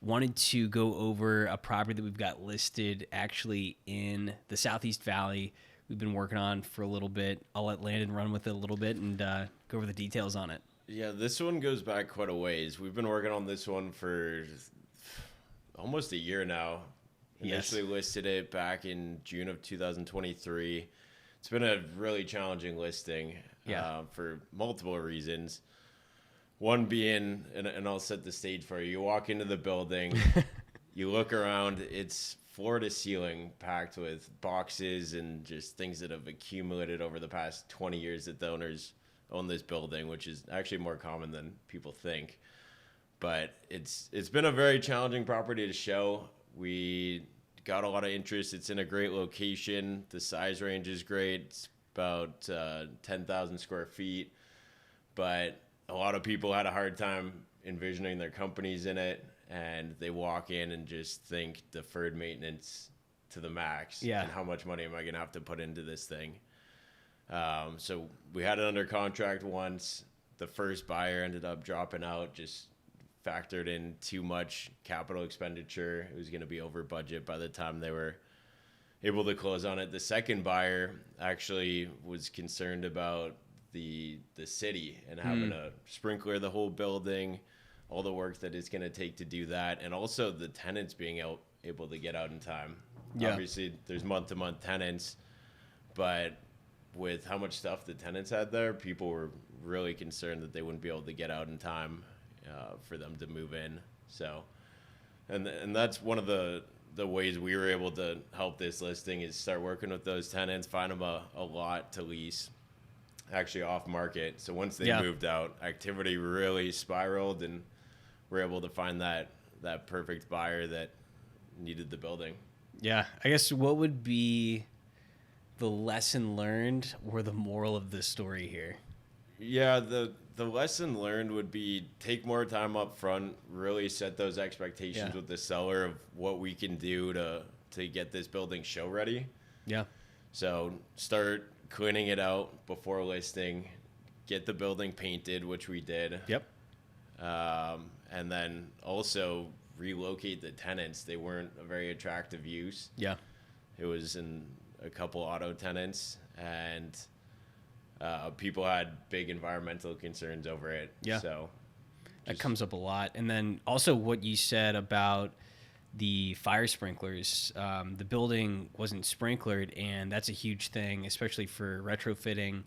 wanted to go over a property that we've got listed actually in the Southeast Valley. We've been working on for a little bit. I'll let Landon run with it a little bit and go over the details on it. Yeah, this one goes back quite a ways. We've been working on this one for almost a year now. Initially listed it back in June of 2023. It's been a really challenging listing for multiple reasons. One being, and I'll set the stage for you. You walk into the building, you look around, it's floor to ceiling packed with boxes and just things that have accumulated over the past 20 years that the owners own this building, which is actually more common than people think. But it's been a very challenging property to show. We got a lot of interest. It's in a great location. The size range is great. It's about 10,000 square feet. But a lot of people had a hard time envisioning their companies in it, and they walk in and just think deferred maintenance to the max. And how much money am I going to have to put into this thing? So we had it under contract once. The first buyer ended up dropping out, just factored in too much capital expenditure. It was going to be over budget by the time they were able to close on it. The second buyer actually was concerned about the city and having to sprinkler the whole building, all the work that it's going to take to do that, and also the tenants being able to get out in time. Obviously, there's month-to-month tenants, but with how much stuff the tenants had there, people were really concerned that they wouldn't be able to get out in time for them to move in. So, and that's one of the ways we were able to help this listing is start working with those tenants, find them a lot to lease, actually off market. So once they moved out, activity really spiraled, and we're able to find that perfect buyer that needed the building. Yeah. I guess what would be the lesson learned or the moral of this story here? Yeah, the lesson learned would be take more time up front, really set those expectations with the seller of what we can do to get this building show ready. Yeah. So start cleaning it out before listing, get the building painted, which we did. Yep. And then also relocate the tenants. They weren't a very attractive use. Yeah. It was in a couple auto tenants, and people had big environmental concerns over it. Yeah. So that comes up a lot. And then also what you said about the fire sprinklers. The building wasn't sprinklered, and that's a huge thing, especially for retrofitting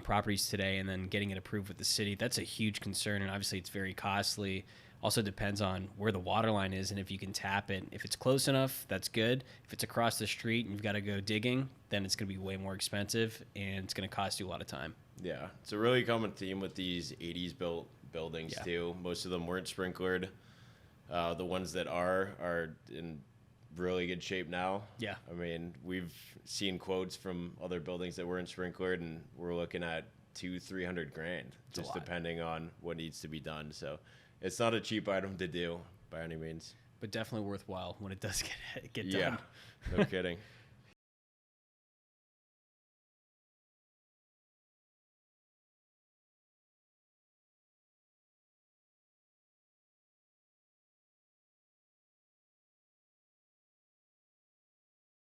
properties today and then getting it approved with the city. That's a huge concern, and obviously it's very costly. Also depends on where the water line is and if you can tap it. If it's close enough, that's good. If it's across the street and you've got to go digging, then it's going to be way more expensive, and it's going to cost you a lot of time. Yeah, it's a really common theme with these 80s built buildings too. Most of them weren't sprinklered. The ones that are in really good shape now. Yeah. I mean, we've seen quotes from other buildings that weren't sprinklered, and we're looking at $200,000-300,000 just depending on what needs to be done. So it's not a cheap item to do by any means. But definitely worthwhile when it does get done. Yeah, no kidding.